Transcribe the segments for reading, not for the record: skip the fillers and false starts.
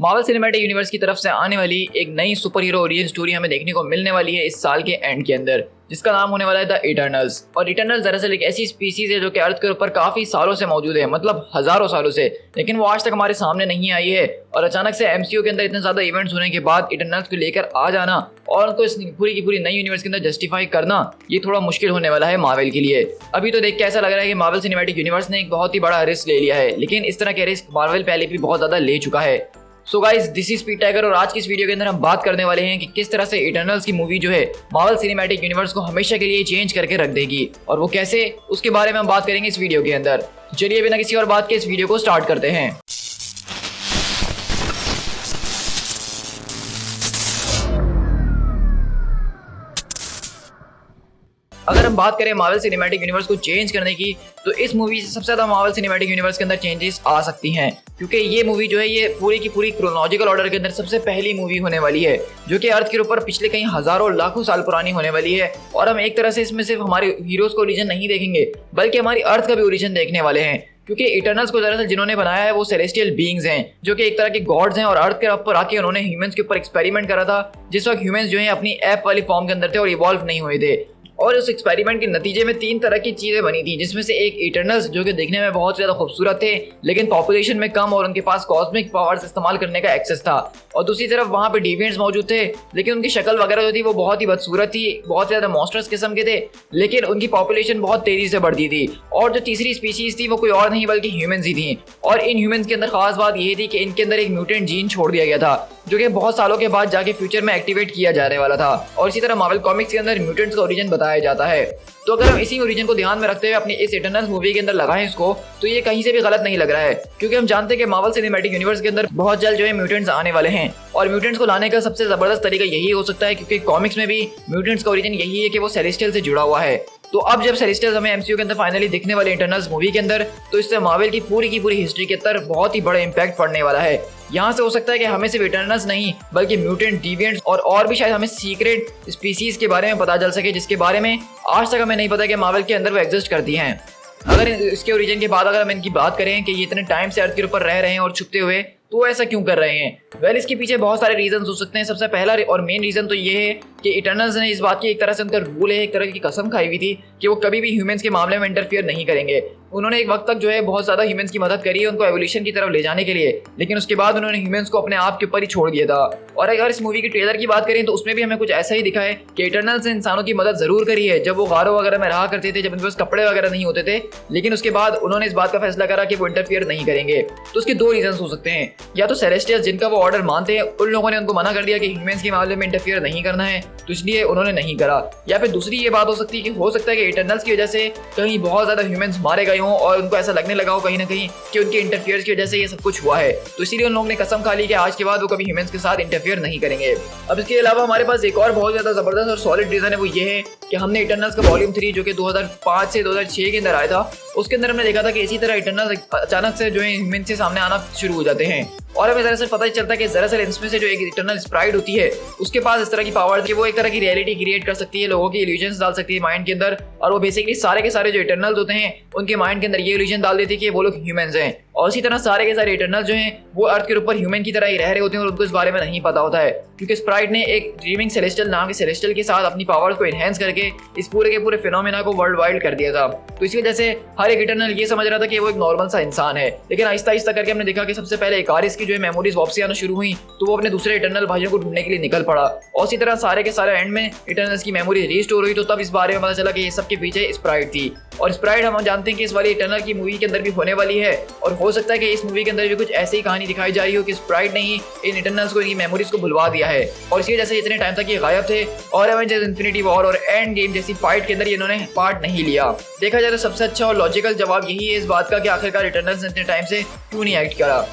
Marvel cinematic universe की तरफ से आने वाली एक नई सुपर हीरो ओरिजिन स्टोरी हमें देखने को मिलने वाली है इस साल के एंड के अंदर, जिसका नाम होने वाला है द इटर्नल्स। और इटर्नल्स दरअसल एक ऐसी स्पीसीज है जो कि अर्थ के ऊपर काफी सालों से मौजूद है, मतलब हजारों सालों से, लेकिन वो आज तक हमारे सामने नहीं आई है। और अचानक से एमसीयू के अंदर इतने ज्यादा इवेंट्स होने के बाद इटर्नल्स को लेकर आ जाना और उनको इस पूरी की पूरी नई यूनिवर्स के अंदर जस्टिफाई करना, ये थोड़ा मुश्किल होने वाला है मार्वल के लिए। अभी तो देख के ऐसा लग रहा है कि मार्वल सिनेमैटिक यूनिवर्स ने एक बहुत ही बड़ा रिस्क ले लिया है, लेकिन इस तरह के रिस्क मार्वल पहले भी बहुत ज्यादा ले चुका है। सो guys, this is Speed tiger और आज की इस वीडियो के अंदर हम बात करने वाले हैं कि किस तरह से इटर्नल्स की मूवी जो है मार्वल सिनेमैटिक यूनिवर्स को हमेशा के लिए चेंज करके रख देगी, और वो कैसे, उसके बारे में हम बात करेंगे इस वीडियो के अंदर। चलिए बिना किसी और बात के इस वीडियो को स्टार्ट करते हैं। अगर हम बात करें मार्वल सिनेमैटिक यूनिवर्स को चेंज करने की, तो इस मूवी से सबसे ज्यादा मार्वल सिनेमैटिक यूनिवर्स के अंदर चेंजेस आ सकती हैं, क्योंकि ये मूवी जो है ये पूरी की पूरी क्रोनोलॉजिकल ऑर्डर के अंदर सबसे पहली मूवी होने वाली है जो कि अर्थ के ऊपर पिछले कई हजारों लाखों साल पुरानी होने वाली है। और हम एक तरह से इसमें सिर्फ हमारे हीरोज को ओरिजिन नहीं देखेंगे, बल्कि हमारी अर्थ का भी ओरिजिन देखने वाले हैं, क्योंकि इटर्नल्स को दरअसल जिन्होंने बनाया है वो सेलेस्टियल बीइंग्स हैं, जो कि एक तरह के गॉड्स हैं। और अर्थ के ऊपर आके उन्होंने ह्यूमंस के ऊपर एक्सपेरिमेंट करा था, जिस वक्त ह्यूमंस जो है अपनी ऐप वाली फॉर्म के अंदर थे और इवॉल्व नहीं हुए थे। और उस एक्सपेरिमेंट के नतीजे में 3 तरह की चीजें बनी थी, जिसमें से एक इटर्नल्स जो कि दिखने में बहुत ज्यादा खूबसूरत थे, लेकिन पॉपुलेशन में कम और उनके पास कॉस्मिक पावर्स इस्तेमाल करने का एक्सेस था। और दूसरी तरफ वहां पे डिविएंट्स मौजूद थे, लेकिन उनकी शक्ल वगैरह जो थी वो बहुत ही बदसूरत थी, बहुत ज्यादा मॉन्स्टर्स किस्म के थे, लेकिन उनकी पॉपुलेशन बहुत तेजी से बढ़ती थी। और जो तीसरी स्पीशीज थी वो कोई और नहीं बल्कि ह्यूमंस ही थी। और इन ह्यूमंस के अंदर खास बात ये थी कि इनके अंदर एक म्यूटेंट जीन छोड़ दिया गया था, जो कि बहुत सालों के बाद जाके फ्यूचर में एक्टिवेट किया जाने वाला था। और इसी तरह मार्वल कॉमिक्स के अंदर म्यूटेंट्स का ओरिजिन बताया जाता है। तो अगर हम इसी ओरिजिन को ध्यान में रखते हुए अपनी इस इटर्नल्स मूवी के अंदर लगाएं इसको, तो ये कहीं से भी गलत नहीं लग रहा है, क्योंकि हम जानते हैं कि मार्वल सिनेमैटिक यूनिवर्स के अंदर बहुत जल्द जो है म्यूटेंट्स आने वाले हैं। और म्यूटेंट्स को लाने का सबसे जबरदस्त तरीका यही हो सकता है, क्योंकि कॉमिक्स में भी म्यूटेंट्स का ओरिजिन यही है कि वो सेलेस्टियल से जुड़ा हुआ है। तो अब जब सेलेस्टियल्स हमें एमसीयू के अंदर फाइनली दिखने वाले इटर्नल्स मूवी के अंदर, तो इससे मार्वल की पूरी हिस्ट्री के अंदर बहुत ही बड़ा इंपैक्ट पड़ने वाला है। यहाँ से हो सकता है कि हमें सिर्फ इटर्नल्स नहीं बल्कि म्यूटेंट, डिविएंट्स और भी शायद हमें सीक्रेट स्पीसीज के बारे में पता चल सके, जिसके बारे में आज तक हमें नहीं पता कि मार्वल के अंदर वो एग्जिस्ट करती हैं। अगर इसके ओरिजिन के बाद अगर हम इनकी बात करें कि ये इतने टाइम से अर्थ के ऊपर रह रहे हैं और छुपते हुए, तो ऐसा क्यों कर रहे हैं? वेल, इसके पीछे बहुत सारे रीजन हो सकते हैं। सबसे पहला और मेन रीजन तो ये है कि इटर्नल्स ने इस बात की एक तरह से उनका रूल है, एक तरह की कसम खाई हुई थी कि वो कभी भी ह्यूमंस के मामले में इंटरफियर नहीं करेंगे। उन्होंने एक वक्त तक जो है बहुत ज्यादा ह्यूमंस की मदद करी है उनको एवोल्यूशन की तरफ ले जाने के लिए, लेकिन उसके बाद उन्होंने ह्यूमंस को अपने आप के ऊपर ही छोड़ दिया था। और अगर इस मूवी की ट्रेलर की बात करें तो उसमें भी हमें कुछ ऐसा ही दिखा है कि इटर्नल्स ने इंसानों की मदद जरूर करी है जब वो गारों वगैरह में रहा करते थे, जब उनके पास कपड़े वगैरह नहीं होते थे, लेकिन उसके बाद उन्होंने इस बात का फैसला करा कि वो इंटरफियर नहीं करेंगे। तो उसके 2 रीजन हो सकते हैं, या तो सेलेस्टियल्स जिनका वो ऑर्डर मानते हैं उन लोगों ने उनको मना कर दिया कि ह्यूमंस के मामले में इंटरफियर नहीं करना है, तो इसलिए उन्होंने नहीं करा। या फिर दूसरी ये बात हो सकती है कि हो सकता है कि इटर्नल्स की वजह से कहीं बहुत ज्यादा ह्यूमंस मारे गए हों और उनको ऐसा लगने लगा हो कहीं ना कहीं कि उनके इंटरफियर की वजह से ये सब कुछ हुआ है, तो इसीलिए उन लोगों ने कसम खा ली कि आज के बाद वो कभी ह्यूमंस के साथ इंटरफियर नहीं करेंगे। अब इसके अलावा हमारे पास एक और बहुत ज्यादा जबरदस्त और सॉलिड रीजन है, वो ये है कि हमने इटर्नल्स का वॉल्यूम 3 जो कि 2005 से 2006 के अंदर आया था, उसके अंदर हमने देखा था कि इसी तरह इटर्नल्स अचानक से जो है ह्यूमंस के सामने आना शुरू हो जाते हैं। और हमें दरअसल पता ही चलता है कि दरअसल इसमें से जो एक इटर्नल स्प्राइट होती है उसके पास इस तरह की पावर कि वो एक तरह की रियलिटी क्रिएट कर सकती है, लोगों की इल्यूजन्स डाल सकती है माइंड के अंदर। और वो बेसिकली सारे के सारे जो इटर्नल्स होते हैं उनके माइंड के अंदर ये इल्यूजन डाल देती है कि वो लोग ह्यूमंस हैं। और इसी तरह सारे के सारे इटर्नल्स जो हैं वो अर्थ के ऊपर ह्यूमन की तरह ही रह रहे होते हैं और उनको इस बारे में नहीं पता होता है, क्योंकि स्प्राइट ने एक ड्रीमिंग सेलेस्टियल नाम के सेलेस्टियल के साथ अपनी पावर्स को एनहेंस करके इस पूरे के पूरे फिनोमेना को वर्ल्ड वाइड कर दिया था। तो इसी वजह से हर एक इटर्नल ये समझ रहा था कि वो एक नॉर्मल सा इंसान है, लेकिन आहिस्ता आहिस्ता करके हमने देखा कि सबसे पहले इकारिस की जो है मेमोरीज वापसी आना शुरू हुई, तो वो अपने दूसरे इटर्नल भाइयों को ढूंढने के लिए निकल पड़ा। और इसी तरह सारे के सारे एंड में इटर्नल्स की मेमोरी रीस्टोर हुई, तो तब इस बारे में पता चला कि ये सब के पीछे स्प्राइट थी। और स्प्राइट हम जानते हैं कि इस वाली इटर्नल की मूवी के अंदर भी होने वाली है, और हो सकता है कि इस मूवी के अंदर भी कुछ ऐसी ही कहानी दिखाई जा रही हो कि स्प्राइट ने ही इन इटर्नल्स को इनकी मेमोरीज को भुलवा दिया है, और इसी वजह से इतने टाइम तक ये गायब थे और एवेंजर्स इन्फिनिटी वॉर और एंड गेम जैसी फाइट के अंदर इन्होंने पार्ट नहीं लिया। देखा जाए तो सबसे अच्छा और लॉजिकल जवाब यही है इस बात का कि आखिरकार इटर्नल्स ने इतने टाइम से क्यों नहीं एक्ट करा।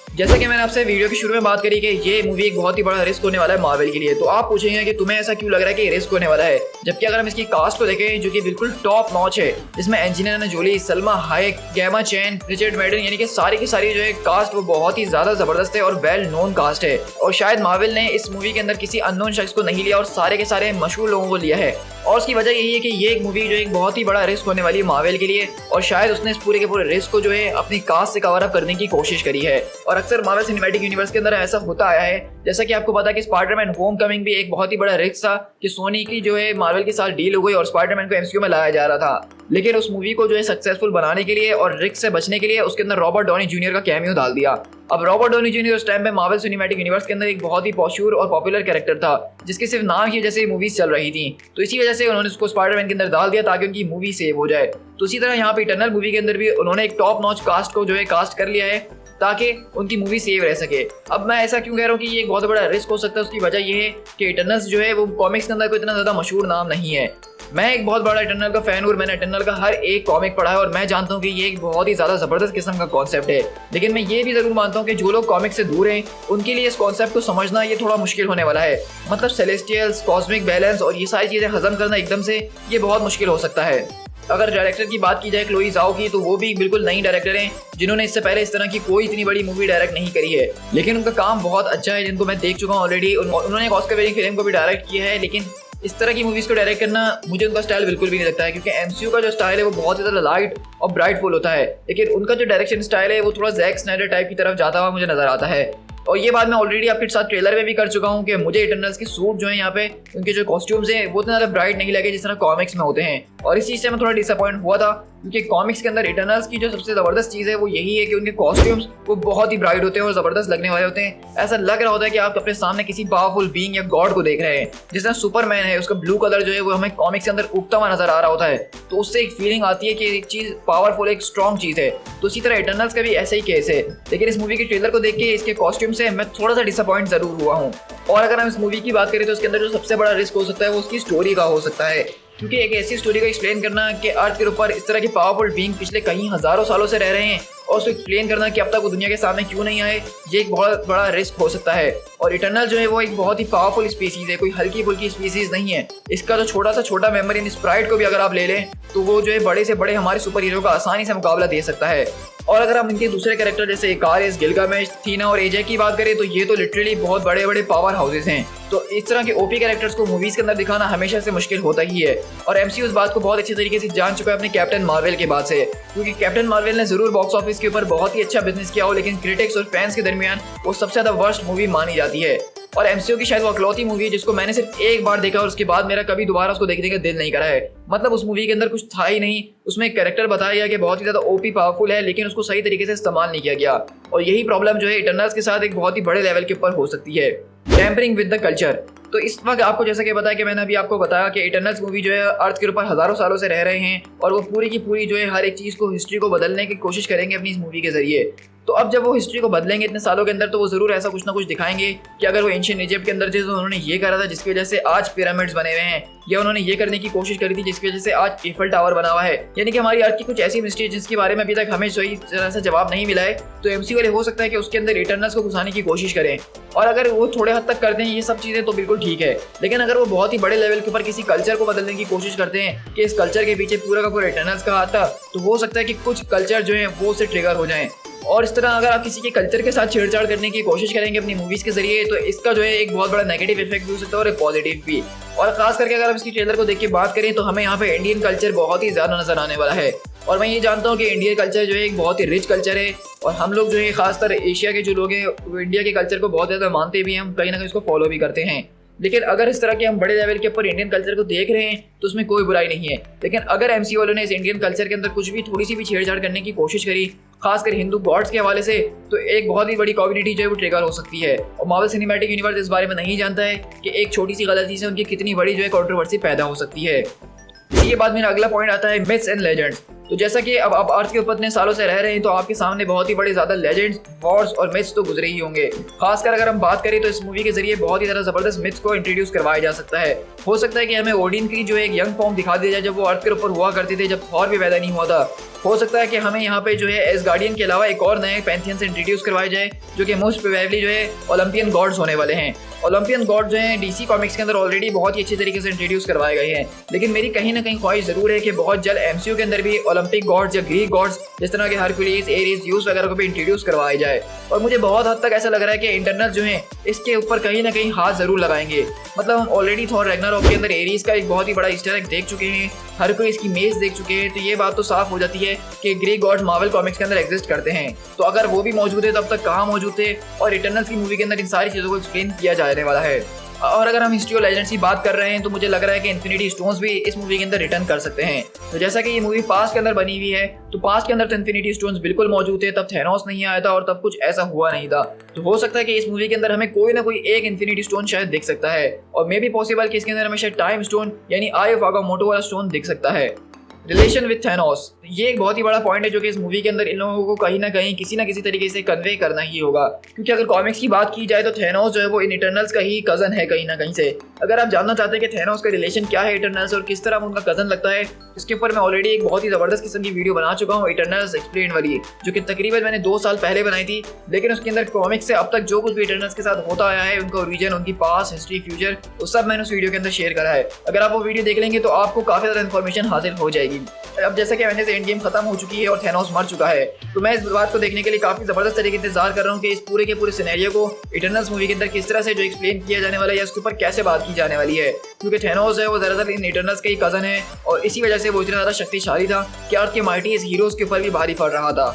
जैसा कि मैंने आपसे वीडियो की शुरू में बात करी कि ये मूवी एक बहुत ही बड़ा रिस्क होने वाला है मार्वल के लिए, तो आप पूछेंगे कि तुम्हें ऐसा क्यों लग रहा है कि रिस्क होने वाला है, जबकि अगर हम इसकी कास्ट को देखें जो कि बिल्कुल टॉप नॉच है, जिसमें Angelina Jolie, Salma Hayek, Gemma Chan, Richard Madden, यानी कि सारी की सारी जो है कास्ट वो बहुत ही ज्यादा जबरदस्त है और वेल नोन कास्ट है। और शायद मार्वल ने इस मूवी के अंदर किसी अननोन शख्स को नहीं लिया और सारे के सारे मशहूर लोगों को लिया है, और उसकी वजह यही है कि ये एक मूवी जो एक बहुत ही बड़ा रिस्क होने वाली है मार्वल के लिए, और शायद उसने इस पूरे के पूरे रिस्क को जो है अपनी कास्ट से कवर अप करने की कोशिश करी है। और अक्सर मार्वल सिनेमैटिक यूनिवर्स के अंदर ऐसा होता आया है। जैसा कि आपको पता है कि स्पाइडरमैन होमकमिंग भी एक बहुत ही बड़ा रिस्क था कि सोनी की जो है मार्वल के साथ डील हो गई और स्पाइडरमैन को एमसीयू में लाया जा रहा था। लेकिन उस मूवी को जो है सक्सेसफुल बनाने के लिए और रिस्क से बचने के लिए उसके अंदर रॉबर्ट डॉनी जूनियर का कैमियो डाल दिया। अब रॉबर्ट डॉनी जूनियर उस टाइम पे मार्वल सिनेमैटिक यूनिवर्स के अंदर एक बहुत ही मशहूर और पॉपुलर कैरेक्टर था, जिसके सिर्फ नाम की वजह से मूवीज चल रही थी। तो इसी वजह से उन्होंने उसको स्पाइडरमैन के अंदर डाल दिया ताकि उनकी मूवी सेव हो जाए। तो इसी तरह यहाँ पे इटर्नल मूवी के अंदर भी उन्होंने एक टॉप नॉच कास्ट को जो है कास्ट कर लिया है ताकि उनकी मूवी सेव रह सके। अब मैं ऐसा क्यों कह रहा हूँ कि ये एक बहुत बड़ा रिस्क हो सकता है, उसकी वजह ये है कि इटर्नल्स जो है वो कॉमिक्स के अंदर कोई इतना ज़्यादा मशहूर नाम नहीं है। मैं एक बहुत बड़ा इटर्नल का फैन हूँ और मैंने इटर्नल का हर एक कॉमिक पढ़ा है और मैं जानता हूँ कि ये एक बहुत ही ज़्यादा ज़बरदस्त किस्म का कॉन्सेप्ट है। लेकिन मैं ये भी ज़रूर मानता हूँ कि जो लोग कॉमिक से दूर हैं उनके लिए इस कॉन्सेप्ट को समझना ये थोड़ा मुश्किल होने वाला है। मतलब सेलेस्टियल्स, कॉस्मिक बैलेंस और ये सारी चीज़ें हजम करना एकदम से ये बहुत मुश्किल हो सकता है। अगर डायरेक्टर की बात की जाए क्लोई ज़ाओ की, तो वो भी बिल्कुल नई डायरेक्टर हैं जिन्होंने इससे पहले इस तरह की कोई इतनी बड़ी मूवी डायरेक्ट नहीं करी है। लेकिन उनका काम बहुत अच्छा है, जिनको मैं देख चुका हूँ ऑलरेडी। उन्होंने एक ऑस्कर विनिंग फिल्म को भी डायरेक्ट किया है, लेकिन इस तरह की मूवीज़ को डायरेक्ट करना मुझे उनका स्टाइल बिल्कुल भी नहीं लगता है, क्योंकि एमसीयू का जो स्टाइल है वो बहुत ज़्यादा लाइट और ब्राइटफुल होता है। लेकिन उनका जो डायरेक्शन स्टाइल है वो थोड़ा जैक स्नाइडर टाइप की तरफ जाता हुआ मुझे नजर आता है। और ये बात मैं ऑलरेडी आपके साथ ट्रेलर में भी कर चुका हूँ कि मुझे इटर्नल्स के सूट जो है यहाँ पे उनके जो कॉस्ट्यूम्स हैं वो इतना ज़्यादा ब्राइट नहीं लगे जिस तरह कॉमिक्स में होते हैं। और इस चीज़ से मैं थोड़ा डिसअपॉइंट हुआ था, क्योंकि कॉमिक्स के अंदर इटर्नल्स की जो सबसे ज़बरदस्त चीज़ है वो यही है कि उनके कॉस्ट्यूम्स वो बहुत ही ब्राइट होते हैं और ज़बरदस्त लगने वाले होते हैं। ऐसा लग रहा होता है कि आप अपने सामने किसी पावरफुल बीइंग या गॉड को देख रहे हैं। जिस तरह सुपरमैन है, उसका ब्लू कलर जो है वो हमें कॉमिक्स के अंदर उगता हुआ नजर आ रहा होता है, तो उससे एक फीलिंग आती है कि एक चीज़ पावरफुल, एक स्ट्रॉन्ग चीज़ है। तो इसी तरह इटर्नल्स का भी ऐसा ही केस है। लेकिन इस मूवी के ट्रेलर को देख के इसके कॉस्ट्यूम से मैं थोड़ा सा डिसअपॉइंट जरूर हुआ हूँ। और अगर हम इस मूवी की बात करें तो इसके अंदर जो सबसे बड़ा रिस्क हो सकता है वो उसकी स्टोरी का हो सकता है, क्योंकि एक ऐसी स्टोरी को एक्सप्लेन करना कि अर्थ के ऊपर इस तरह के पावरफुल बीइंग पिछले कई हजारों सालों से रह रहे हैं और उसको एक्सप्लेन करना कि अब तक वो दुनिया के सामने क्यों नहीं आए, ये एक बहुत बड़ा रिस्क हो सकता है। और इटर्नल जो है वो एक बहुत ही पावरफुल स्पीसीज है, कोई हल्की फुल्की स्पीसीज नहीं है। इसका जो छोटा सा छोटा मेंबर इन स्प्राइट को भी अगर आप ले लें तो वो जो है बड़े से बड़े हमारे सुपर हीरो का आसानी से मुकाबला दे सकता है। और अगर हम इनके दूसरे कैरेक्टर जैसे इकारिस, गिलगामेश, थीना और एजे की बात करें तो ये तो लिटरली बहुत बड़े बड़े पावर हाउसेस हैं। तो इस तरह के ओपी कैरेक्टर्स को मूवीज के अंदर दिखाना हमेशा से मुश्किल होता ही है। और एमसीयू इस बात को बहुत अच्छे तरीके से जान चुका है अपने कैप्टन मार्वल के बाद से, क्योंकि कैप्टन मार्वल ने जरूर बॉक्स ऑफिस के ऊपर बहुत ही अच्छा बिजनेस किया हो, लेकिन क्रिटिक्स और फैंस के दरमियान वो सबसे ज्यादा वर्स्ट मूवी मानी जाती है। और एमसीयू की शायद वो अकलौती मूवी है जिसको मैंने सिर्फ एक बार देखा और उसके बाद मेरा कभी दोबारा उसको देखने का दिल नहीं करा है। मतलब उस मूवी के अंदर कुछ था ही नहीं। उसमें एक कैरेक्टर बताया गया कि बहुत ही ज्यादा ओपी पावरफुल है, लेकिन उसको सही तरीके से इस्तेमाल नहीं किया गया। और यही प्रॉब्लम जो है इटर्नल्स के साथ एक बहुत ही बड़े लेवल के ऊपर हो सकती है, टैम्परिंग विद द कल्चर। तो इस वक्त आपको जैसा कि बताया कि मैंने अभी आपको बताया कि इटर्नल्स मूवी जो है अर्थ के ऊपर हजारों सालों से रह रहे हैं और वो पूरी की पूरी जो है हर एक चीज़ को, हिस्ट्री को बदलने की कोशिश करेंगे अपनी इस मूवी के जरिए। तो अब जब वो हिस्ट्री को बदलेंगे इतने सालों के अंदर, तो वो जरूर ऐसा कुछ ना कुछ दिखाएंगे कि अगर वो एंशिएंट इजिप्ट के अंदर थे तो उन्होंने ये करा था जिसकी वजह से आज पिरामिड्स बने हुए हैं, या उन्होंने ये करने की कोशिश करी थी जिसकी वजह से आज ईफल टावर बना हुआ है। यानी कि हमारी अर्थ की कुछ ऐसी मिस्ट्री जिसके बारे में अभी तक हमें सही तरह से जवाब नहीं मिला है। तो एमसीयू वाले हो सकता है कि उसके अंदर इटर्नल्स को घुसाने की कोशिश करें, और अगर वो थोड़े हद तक करते हैं ये सब चीज़ें तो बिल्कुल ठीक है। लेकिन अगर वो बहुत ही बड़े लेवल के ऊपर किसी कल्चर को बदलने की कोशिश करते हैं कि इस कल्चर के पीछे पूरा का पूरा इटर्नल्स का हाथ था, तो हो सकता है कि कुछ कल्चर जो है वो उससे ट्रिगर हो जाएं। और इस तरह अगर आप किसी के कल्चर के साथ छेड़छाड़ करने की कोशिश करेंगे अपनी मूवीज के जरिए, तो इसका जो है एक बहुत बड़ा नेगेटिव इफेक्ट भी हो सकता है और एक पॉजिटिव भी। और खास करके अगर हम इसकी ट्रेलर को देख के बात करें तो हमें यहाँ पे इंडियन कल्चर बहुत ही ज्यादा नजर आने वाला है। और मैं ये जानता हूँ कि इंडियन कल्चर जो है एक बहुत ही रिच कल्चर है, और हम लोग जो है खासकर एशिया के जो लोग हैं वो इंडिया के कल्चर को बहुत ज़्यादा मानते भी हैं, हम कहीं ना कहीं इसको फॉलो भी करते हैं। लेकिन अगर इस तरह के हम बड़े लेवल के ऊपर इंडियन कल्चर को देख रहे हैं तो उसमें कोई बुराई नहीं है। लेकिन अगर एमसीयू वालों ने इस इंडियन कल्चर के अंदर कुछ भी थोड़ी सी भी छेड़छाड़ करने की कोशिश करी, खासकर हिंदू गॉड्स के हवाले से, तो एक बहुत ही बड़ी कम्युनिटी जो है वो ट्रिगर हो सकती है। और मार्वल सिनेमैटिक यूनिवर्स इस बारे में नहीं जानता है कि एक छोटी सी गलती से उनकी कितनी बड़ी जो है कंट्रोवर्सी पैदा हो सकती है। इसी के बाद मेरा अगला पॉइंट आता है मिथ्स एंड लेजेंड्स। तो जैसा कि अब आप अर्थ के ऊपर इतने सालों से रह रहे हैं तो आपके सामने बहुत ही बड़े ज्यादा लेजेंड्स, वॉर्स और मिथ्स तो गुजरे ही होंगे। खासकर अगर हम बात करें तो इस मूवी के जरिए बहुत ही ज्यादा जबरदस्त मिथ्स को इंट्रोड्यूस करवाया जा सकता है। हो सकता है कि हमें ओडिन की जो एक यंग फॉर्म दिखा दी जाए जब वो अर्थ के ऊपर हुआ करते थे, जब थॉर भी पैदा नहीं हुआ था। हो सकता है कि हमें यहाँ पे जो है एसगार्डियन के अलावा एक और नए पैंथियन से इंट्रोड्यूस करवाए जाए जो कि मोस्ट प्रोबेबली जो है ओलंपियन गॉड्स होने वाले हैं। ओलंपियन गॉड जो हैं डीसी कॉमिक्स के अंदर ऑलरेडी बहुत ही अच्छे तरीके से इंट्रोड्यूस करवाए गए हैं, लेकिन मेरी कहीं ना कहीं ख्वाहिश जरूर है कि बहुत जल्द एमसीयू के अंदर भी ओलंपिक गॉड्स या ग्रीक गॉड्स जिस तरह के हरक्यूलिस, एरिस, ज़्यूस वगैरह को भी इंट्रोड्यूस करवाया जाए। और मुझे बहुत हद तक ऐसा लग रहा है कि इंटरनल जो है इसके ऊपर कहीं ना कहीं हाथ जरूर लगाएंगे। मतलब हम ऑलरेडी थॉर रैग्नारोक के अंदर एरिस का एक बहुत ही बड़ा ईस्टर एग देख चुके हैं, हरक्यूलिस की मेज देख चुके हैं, तो ये बात तो साफ हो जाती है है कि ग्रीक गॉड्स मार्वल कॉमिक्स के अंदर एग्जिस्ट करते हैं, तो अगर वो भी मौजूद है तब तक कहाँ मौजूद थे, और इटर्नल्स की मूवी के अंदर इन सारी चीज़ों को एक्सप्लेन किया जाने वाला है। और अगर हम हिस्ट्री और लेजेंड्स की बात कर रहे हैं तो मुझे लग रहा है कि इन्फिनिटी स्टोन्स भी इस मूवी के अंदर रिटर्न कर सकते हैं। तो जैसा कि ये मूवी पास्ट के अंदर बनी हुई है, तो पास्ट के अंदर तो इन्फिनिटी स्टोन्स बिल्कुल मौजूद थे, तब थैनोस नहीं आया था और तब कुछ ऐसा हुआ नहीं था। तो हो सकता है कि इस मूवी के अंदर हमें कोई ना कोई एक इन्फिनिटी स्टोन शायद दिख सकता है, और मे भी पॉसिबल कि इसके अंदर हमें शायद टाइम स्टोन यानी आई ऑफ आगामोटो वाला स्टोन दिख सकता है। रिलेशन विद थैनोस, ये एक बहुत ही बड़ा पॉइंट है जो कि इस मूवी के अंदर इन लोगों को कहीं ना कहीं किसी ना किसी तरीके से कन्वे करना ही होगा, क्योंकि अगर कॉमिक्स की बात की जाए तो थैनोस जो है वो इन इटर्नल्स का ही कजन है कहीं ना कहीं से। अगर आप जानना चाहते हैं कि थैनोस का रिलेशन क्या है इटर्नल्स और किस तरह उनका कजन लगता है, इसके ऊपर मैं ऑलरेडी एक बहुत ही जबरदस्त किस्म की वीडियो बना चुका हूँ, इटर्नल्स एक्सप्लेन वाली, जो कि तकरीबन मैंने 2 साल पहले बनाई थी। लेकिन उसके अंदर कॉमिक्स से अब तक जो कुछ भी इटर्नल्स के साथ होता आया है, उनका ओरिजिन, उनकी पास्ट, हिस्ट्री, फ्यूचर, वो सब मैंने उस वीडियो के अंदर शेयर करा है। अगर आप वो वीडियो देख लेंगे तो आपको काफी ज्यादा इन्फॉर्मेशन हासिल हो जाएगी। अब जैसा कि मैंने एंड गेम खत्म हो चुकी है और थैनोस मर चुका है, तो मैं इस बात को देखने के लिए काफी जबरदस्त तरीके से इंतजार कर रहा हूँ कि इस पूरे के पूरे सिनेरियो को इटर्नल्स मूवी के अंदर किस तरह से जो एक्सप्लेन किया जाने वाला है या उसके ऊपर कैसे बात की जाने वाली है, क्योंकि थैनोस है वो दरअसल इन इटर्नल्स का ही कजन है और इसी वजह से वो इतना ज्यादा शक्तिशाली था कि अर्थ के माइटीएस्ट हीरोज के ऊपर भी भारी पड़ रहा था।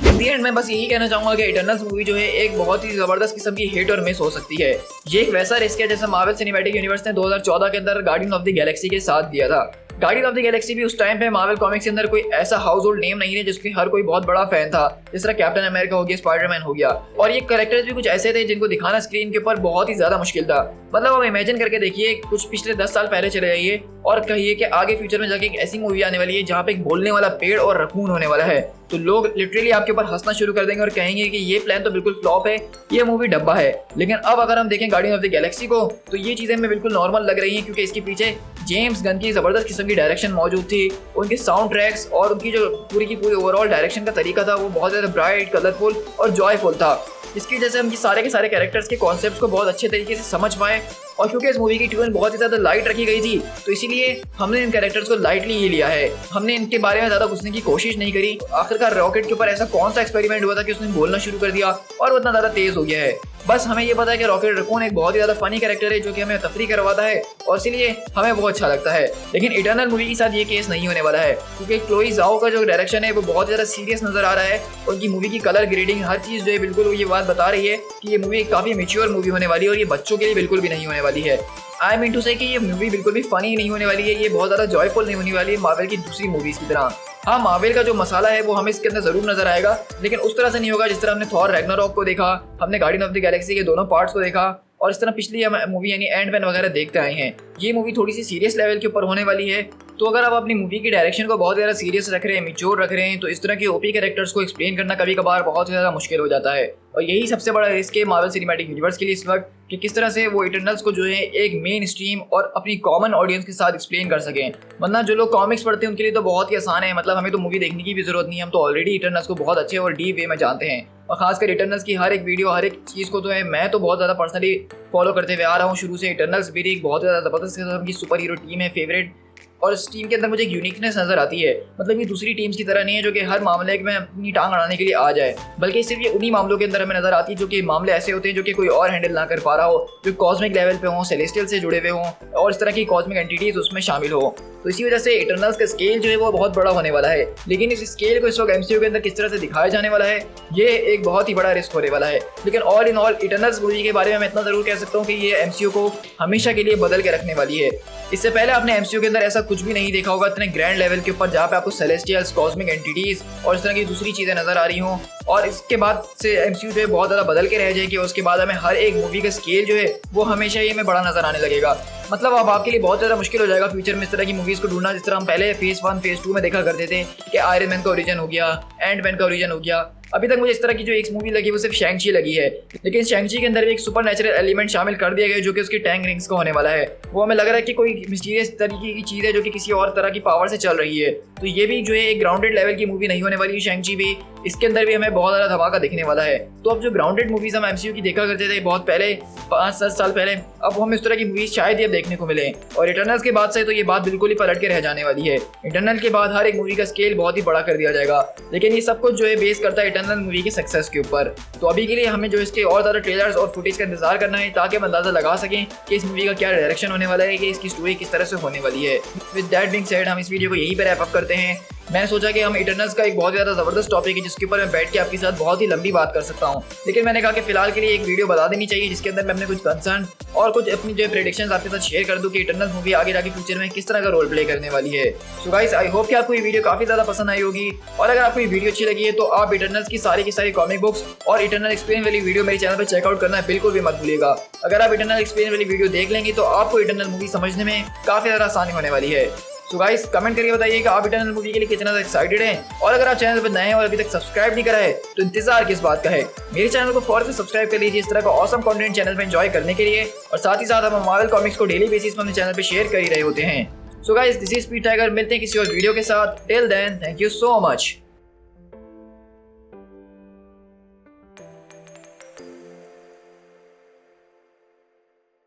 इन दी एंड मैं बस यही कहना चाहूंगा कि इटर्नल्स मूवी जो है एक बहुत ही जबरदस्त किस्म की हिट और मिस हो सकती है। ये एक वैसा रिस्क है जैसा मार्वल सिनेमैटिक यूनिवर्स ने 2014 के अंदर गार्डियन ऑफ द गैलेक्सी के साथ दिया था। गार्डियन ऑफ द गैलेक्सी भी उस टाइम पे मार्वल कॉमिक्स के अंदर कोई ऐसा हाउस होल्ड नेम नहीं है जिसके हर कोई बहुत बड़ा फैन था, जिस तरह कैप्टन अमेरिका हो गया, स्पाइडरमैन हो गया, और ये कैरेक्टर्स भी कुछ ऐसे थे जिनको दिखाना स्क्रीन के ऊपर बहुत ही ज्यादा मुश्किल था। मतलब आप इमेजिन करके देखिए, कुछ पिछले 10 साल पहले चले जाइए और कहिए कि आगे फ्यूचर में जाके एक ऐसी मूवी आने वाली है जहाँ पे एक बोलने वाला पेड़ और रकून होने वाला है, तो लोग लिटरली आपके ऊपर हंसना शुरू कर देंगे और कहेंगे कि ये प्लान तो बिल्कुल फ्लॉप है, ये मूवी डब्बा है। लेकिन अब अगर हम देखें गार्डियन ऑफ द गैलेक्सी को, तो ये चीजें हमें बिल्कुल नॉर्मल लग रही हैं, क्योंकि इसके पीछे जेम्स गन की जबरदस्त किस्म की डायरेक्शन मौजूद थी, उनके साउंड ट्रैक्स और उनकी जो पूरी की पूरी ओवरऑल डायरेक्शन का तरीका था वो बहुत ज्यादा ब्राइट, कलरफुल और जॉयफुल था, जिसकी वजह से हम सारे के सारे कैरेक्टर्स के कॉन्सेप्ट्स को बहुत अच्छे तरीके से समझ पाए। और क्योंकि इस मूवी की ट्यून बहुत ही ज्यादा लाइट रखी गई थी, तो इसीलिए हमने इन कैरेक्टर्स को लाइटली ही लिया है, हमने इनके बारे में ज्यादा घुसने की कोशिश नहीं करी। आखिरकार रॉकेट के ऊपर ऐसा कौन सा एक्सपेरिमेंट हुआ था कि उसने बोलना शुरू कर दिया और वो इतना ज्यादा तेज हो गया है। बस हमें ये पता है कि रॉकेट रकून एक बहुत ही ज्यादा फनी कैरेक्टर है जो कि हमें तफरी करवाता है और इसीलिए हमें बहुत अच्छा लगता है। लेकिन इटर्नल मूवी के साथ ये केस नहीं होने वाला है, क्योंकि क्लोई ज़ाओ का जो डायरेक्शन है वो बहुत ज्यादा सीरियस नजर आ रहा है। उनकी मूवी की कलर ग्रेडिंग, हर चीज जो है बिल्कुल ये बात बता रही है कि ये मूवी काफी मैच्योर मूवी होने वाली है और ये बच्चों के लिए बिल्कुल भी नहीं होने वाली है। आई मीन टू से कि ये मूवी बिल्कुल भी फनी नहीं होने वाली है, ये बहुत ज़्यादा जॉयफुल नहीं होने वाली है मार्वल की दूसरी मूवीज़ की तरह। हाँ, मार्वल का जो मसाला है वो हमें इसके अंदर जरूर नजर आएगा, लेकिन उस तरह से नहीं होगा जिस तरह हमने थॉर रैग्नारॉक को देखा, हमने गार्डियन ऑफ द गैलेक्सी के दोनों पार्ट्स को देखा और इस तरह पिछली मूवी यानी एंड मैन वगैरह देखते आए हैं। ये मूवी थोड़ी सी सीरियस लेवल के ऊपर होने वाली है, तो अगर आप अपनी मूवी की डायरेक्शन को बहुत ज़्यादा सीरियस रख रहे हैं, मैच्योर रख रहे हैं, तो इस तरह के ओपी कैरेक्टर्स को एक्सप्लेन करना कभी कभार बहुत ज़्यादा मुश्किल हो जाता है। और यही सबसे बड़ा रिस्क है मार्वल सिनेमैटिक यूनिवर्स के लिए इस वक्त, कि किस तरह से वो इटर्नल्स को जो है एक मेन स्ट्रीम और अपनी कॉमन ऑडियंस के साथ एक्सप्लेन कर सकें। वरना जो लोग कॉमिक्स पढ़ते हैं उनके लिए तो बहुत ही आसान है, मतलब हमें तो मूवी देखने की भी जरूरत नहीं है, हम तो ऑलरेडी इटर्नल्स को बहुत अच्छे और डीप वे में जानते हैं। और खासकर इटर्नल्स की हर एक वीडियो, हर एक चीज़ को तो है मैं तो बहुत ज़्यादा पर्सनली फॉलो करते हुए आ रहा हूँ शुरू से। इटर्नल्स मेरी एक बहुत ज़्यादा ज़बरदस्त किस्म की सुपर हीरो टीम है, फेवरेट, और इस टीम के अंदर मुझे एक यूनिकनेस नजर आती है। मतलब ये दूसरी टीम्स की तरह नहीं है जो कि हर मामले में अपनी टांग अड़ाने के लिए आ जाए, बल्कि सिर्फ ये उन्हीं मामलों के अंदर हमें नजर आती है जो कि मामले ऐसे होते हैं जो कि कोई और हैंडल ना कर पा रहा हो, जो कॉस्मिक लेवल पे हों, सेलेस्टियल से जुड़े हुए हों और इस तरह की कॉस्मिक एंटिटीज उसमें शामिल हो। तो इसी वजह से इटर्नल्स का स्केल जो है वो बहुत बड़ा होने वाला है। लेकिन इस स्केल को इस वक्त एमसीयू के अंदर किस तरह से दिखाया जाने वाला है, ये एक बहुत ही बड़ा रिस्क होने वाला है। लेकिन all in all Eternals movie के बारे में मैं इतना जरूर कह सकता हूँ कि ये एमसीयू को हमेशा के लिए बदल के रखने वाली है। इससे पहले आपने एमसीयू के अंदर ऐसा कुछ भी नहीं देखा होगा इतने ग्रैंड लेवल के ऊपर, जहाँ पे आपको सेलेस्टियल्स, कॉस्मिक एंटिटीज और इस तरह की दूसरी चीजें नजर आ रही हों। और इसके बाद से एमसीयू जो है बहुत ज़्यादा बदल के रह जाएगी और उसके बाद हमें हर एक मूवी का स्केल जो है वो हमेशा ही हमें बड़ा नजर आने लगेगा। मतलब अब आपके लिए बहुत ज़्यादा मुश्किल हो जाएगा फ्यूचर में इस तरह की मूवीज़ को ढूंढना, जिस तरह हम पहले फेज 1 फेज 2 में देखा करते थे कि आयरन मैन का ओरिजिन हो गया, एंड मैन का ओरिजिन हो गया। अभी तक मुझे इस तरह की जो एक मूवी लगी वो सिर्फ शैंग-ची लगी है, लेकिन शैंग-ची के अंदर भी एक सुपर नेचुरल एलिमेंट शामिल कर दिया गया जो कि उसकी टैंग रिंग्स का होने वाला है। वो हमें लग रहा है कि कोई मिस्टीरियस तरीके की चीज़ है जो कि किसी और तरह की पावर से चल रही है। तो ये भी जो है एक ग्राउंडेड लेवल की मूवी नहीं होने वाली है शैंग-ची भी, इसके अंदर भी हमें बहुत ज़्यादा धमाका दिखने वाला है। तो अब जो ग्राउंडेड मूवीज़ हम एमसीयू की देखा करते थे बहुत पहले, 5-7 साल पहले, अब हमें इस तरह की मूवीज़ शायद ही अब देखने को मिले। और इटर्नल्स के बाद से तो ये बात बिल्कुल ही पलट के रह जाने वाली है। इटर्नल के बाद हर एक मूवी का स्केल बहुत ही बड़ा कर दिया जाएगा, लेकिन ये सब कुछ जो है बेस करता है इटर्नल मूवी के सक्सेस के ऊपर। तो अभी के लिए हमें जो इसके और ज़्यादा ट्रेलर्स और फुटेज का इंतजार करना है ताकि हम अंदाज़ा लगा सकें कि इस मूवी का क्या डायरेक्शन होने वाला है, कि इसकी स्टोरी किस तरह से होने वाली है। विद दैट बीइंग सेड हम इस वीडियो को यहीं पर रैप अप करते हैं। मैंने सोचा कि हम इटर्नल्स का एक बहुत ज़्यादा ज़बरदस्त टॉपिक है जिसके ऊपर मैं बैठ के आपके साथ बहुत ही लंबी बात कर सकता हूँ, लेकिन मैंने कहा कि फिलहाल के लिए एक वीडियो बता देनी चाहिए जिसके अंदर मैं अपने कुछ कंसर्न और कुछ अपनी जो प्रेडिक्शंस आपके साथ शेयर कर दूँ कि इटर्नल्स मूवी आगे जाके फ्यूचर में किस तरह का रोल प्ले करने वाली है। सो गाइस, आई होप कि आपको ये वीडियो काफ़ी ज़्यादा पसंद आई होगी, और अगर आपको ये वीडियो अच्छी लगी है तो आप इटर्नल्स की सारी कॉमिक बुक्स और इटर्नल एक्सप्लेन वाली वीडियो मेरे चैनल पर चेकआउट करना बिल्कुल भी मत भूलिएगा। अगर आप इटर्नल एक्सप्लेन वाली वीडियो देख लेंगे तो आपको इटर्नल मूवी समझने में काफ़ी ज़्यादा आसानी होने वाली है। सो गाइस, कमेंट करके बताइए कि आप इटर्नल मूवी के लिए कितना एक्साइटेड हैं, और अगर आप चैनल पर नए हैं और अभी तक सब्सक्राइब नहीं करा है तो इंतजार किस बात का है। मेरे चैनल को फौरन से सब्सक्राइब कर लीजिए इस तरह का ऑसम कंटेंट चैनल पे एंजॉय करने के लिए, और साथ ही साथ हम मार्वल कॉमिक्स को डेली बेसिस पर अपने चैनल पे शेयर कर ही रहे होते हैं। So guys, this is Speed Tiger, मिलते हैं किसी और वीडियो के साथ। Till then, thank you so much.